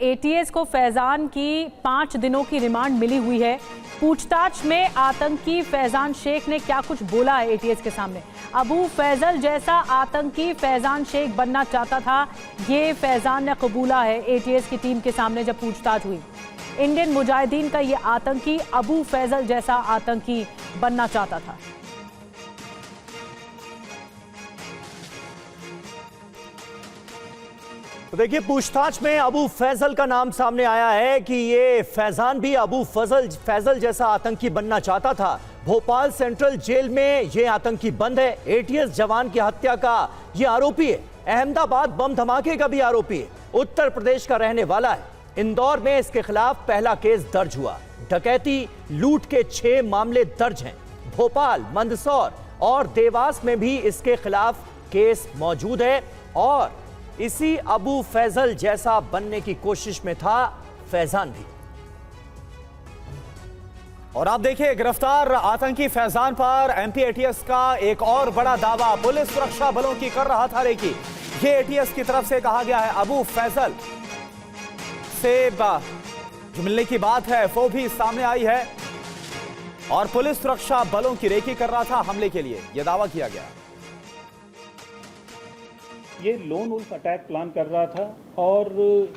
ATS को फैजान की 5 दिनों की रिमांड मिली हुई है। पूछताछ में आतंकी फैजान शेख ने क्या कुछ बोला है एटीएस के सामने। अबू फैजल जैसा आतंकी फैजान शेख बनना चाहता था, ये फैजान ने कबूला है एटीएस की टीम के सामने जब पूछताछ हुई। इंडियन मुजाहिदीन का ये आतंकी अबू फैजल जैसा आतंकी बनना चाहता था। तो देखिए, पूछताछ में अबू फैजल का नाम सामने आया है कि ये फैजान भी अबू फैजल जैसा आतंकी बनना चाहता था। भोपाल सेंट्रल जेल में ये आतंकी बंद है। एटीएस जवान की हत्या का ये आरोपी है। अहमदाबाद बम धमाके का भी आरोपी है। उत्तर प्रदेश का रहने वाला है। इंदौर में इसके खिलाफ पहला केस दर्ज हुआ। डकैती लूट के 6 मामले दर्ज हैं। भोपाल, मंदसौर और देवास में भी इसके खिलाफ केस मौजूद है और इसी अबू फैजल जैसा बनने की कोशिश में था फैजान भी। और आप देखिए, गिरफ्तार आतंकी फैजान पर एमपी एटीएस का एक और बड़ा दावा पुलिस सुरक्षा बलों की कर रहा था। रेकी ये एटीएस की तरफ से कहा गया है। अबू फैजल से जो मिलने की बात है वो भी सामने आई है और पुलिस सुरक्षा बलों की रेकी कर रहा था हमले के लिए, यह दावा किया गया। ये लोन वुल्फ अटैक प्लान कर रहा था और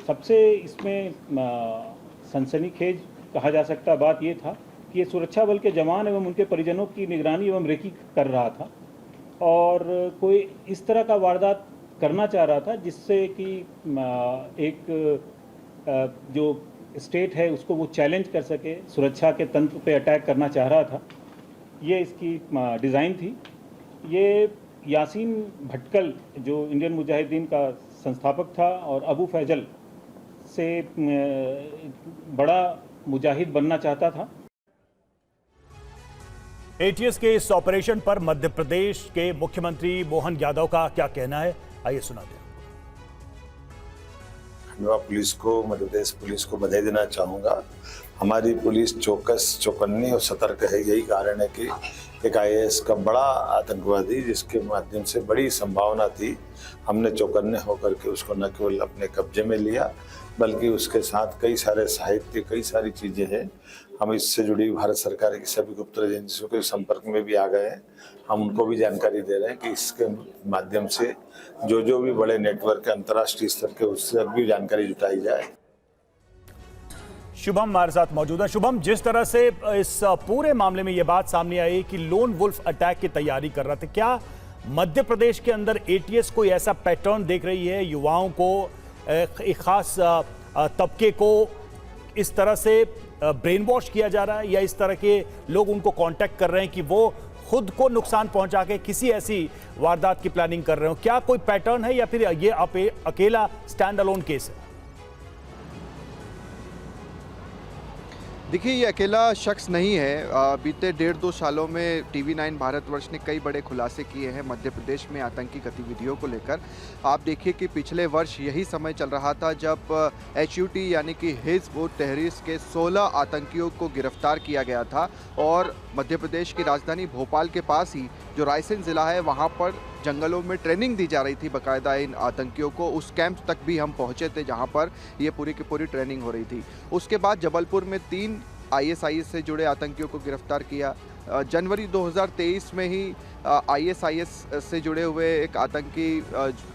सबसे इसमें सनसनीखेज कहा जा सकता बात ये था कि ये सुरक्षा बल के जवान एवं उनके परिजनों की निगरानी एवं रेकी कर रहा था और कोई इस तरह का वारदात करना चाह रहा था जिससे कि एक जो स्टेट है उसको वो चैलेंज कर सके, सुरक्षा के तंत्र पे अटैक करना चाह रहा था। ये इसकी डिज़ाइन थी। ये यासीन भटकल जो इंडियन मुजाहिदीन का संस्थापक था और अबू फैजल से बड़ा मुजाहिद बनना चाहता था। एटीएस के इस ऑपरेशन पर मध्य प्रदेश के मुख्यमंत्री मोहन यादव का क्या कहना है, आइए सुनाते हैं। खंडवा पुलिस को, मध्य प्रदेश पुलिस को बधाई देना चाहूँगा। हमारी पुलिस चौकस, चौकन्नी और सतर्क है। यही कारण है कि एक आईएएस का बड़ा आतंकवादी जिसके माध्यम से बड़ी संभावना थी, हमने चौकन्ने होकर के उसको न केवल अपने कब्जे में लिया बल्कि उसके साथ कई सारे साहित्य, कई सारी चीज़ें हैं। हम इससे जुड़ी भारत सरकार की सभी गुप्त एजेंसियों के संपर्क में भी आ गए हैं। हम उनको भी जानकारी दे रहे हैं कि इसके माध्यम से जो भी बड़े नेटवर्क है अंतर्राष्ट्रीय स्तर के, उससे भी जानकारी जुटाई जाए। शुभम हमारे साथ मौजूद है। शुभम, जिस तरह से इस पूरे मामले में यह बात सामने आई कि लोन वुल्फ अटैक की तैयारी कर रहा था, क्या मध्य प्रदेश के अंदर एटीएस कोई ऐसा पैटर्न देख रही है, युवाओं को, एक खास तबके को इस तरह से ब्रेन वॉश किया जा रहा है या इस तरह के लोग उनको कांटेक्ट कर रहे हैं कि वो खुद को नुकसान पहुंचा के किसी ऐसी वारदात की प्लानिंग कर रहे हो? क्या कोई पैटर्न है या फिर ये अकेला स्टैंड अलोन केस है? देखिए, ये अकेला शख्स नहीं है। बीते 1.5-2 सालों में TV9 भारतवर्ष ने कई बड़े खुलासे किए हैं मध्य प्रदेश में आतंकी गतिविधियों को लेकर। आप देखिए कि पिछले वर्ष यही समय चल रहा था जब HUT यानी कि हिज़्ब उत तहरीर के 16 आतंकियों को गिरफ्तार किया गया था और मध्य प्रदेश की राजधानी भोपाल के पास ही जो रायसेन ज़िला है वहाँ पर जंगलों में ट्रेनिंग दी जा रही थी बाकायदा इन आतंकियों को। उस कैंप तक भी हम पहुंचे थे जहां पर ये पूरी की पूरी ट्रेनिंग हो रही थी। उसके बाद जबलपुर में 3 ISIS से जुड़े आतंकियों को गिरफ्तार किया। जनवरी 2023 में ही ISIS से जुड़े हुए एक आतंकी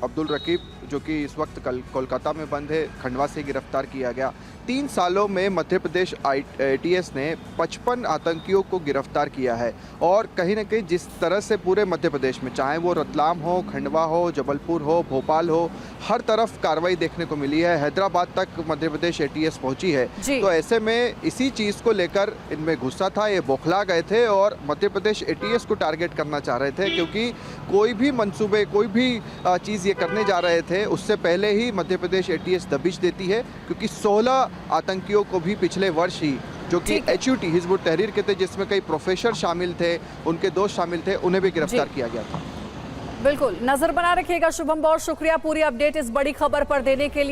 अब्दुल रकीब जो कि इस वक्त कोलकाता में बंद है, खंडवा से गिरफ्तार किया गया। 3 सालों में मध्य प्रदेश एटीएस ने 55 आतंकियों को गिरफ्तार किया है और कहीं ना कहीं जिस तरह से पूरे मध्य प्रदेश में, चाहे वो रतलाम हो, खंडवा हो, जबलपुर हो, भोपाल हो, हर तरफ कार्रवाई देखने को मिली है। हैदराबाद तक मध्य प्रदेश एटीएस पहुंची है। तो ऐसे में इसी चीज़ को लेकर इनमें गुस्सा था, ये बौखला गए थे और मध्य प्रदेश एटीएस को टारगेट करना चाह रहे थे क्योंकि कोई भी मंसूबे, कोई भी चीज़ ये करने जा रहे थे उससे पहले ही मध्य प्रदेश एटीएस दबिश देती है क्योंकि 16 आतंकियों को भी पिछले वर्ष ही, जो कि HUT हिज़्ब उत तहरीर के थे जिसमें कई प्रोफेसर शामिल थे, उनके दोस्त शामिल थे, उन्हें भी गिरफ्तार किया गया था। बिल्कुल, नजर बना रखिएगा शुभम, बहुत शुक्रिया पूरी अपडेट इस बड़ी खबर पर देने के लिए।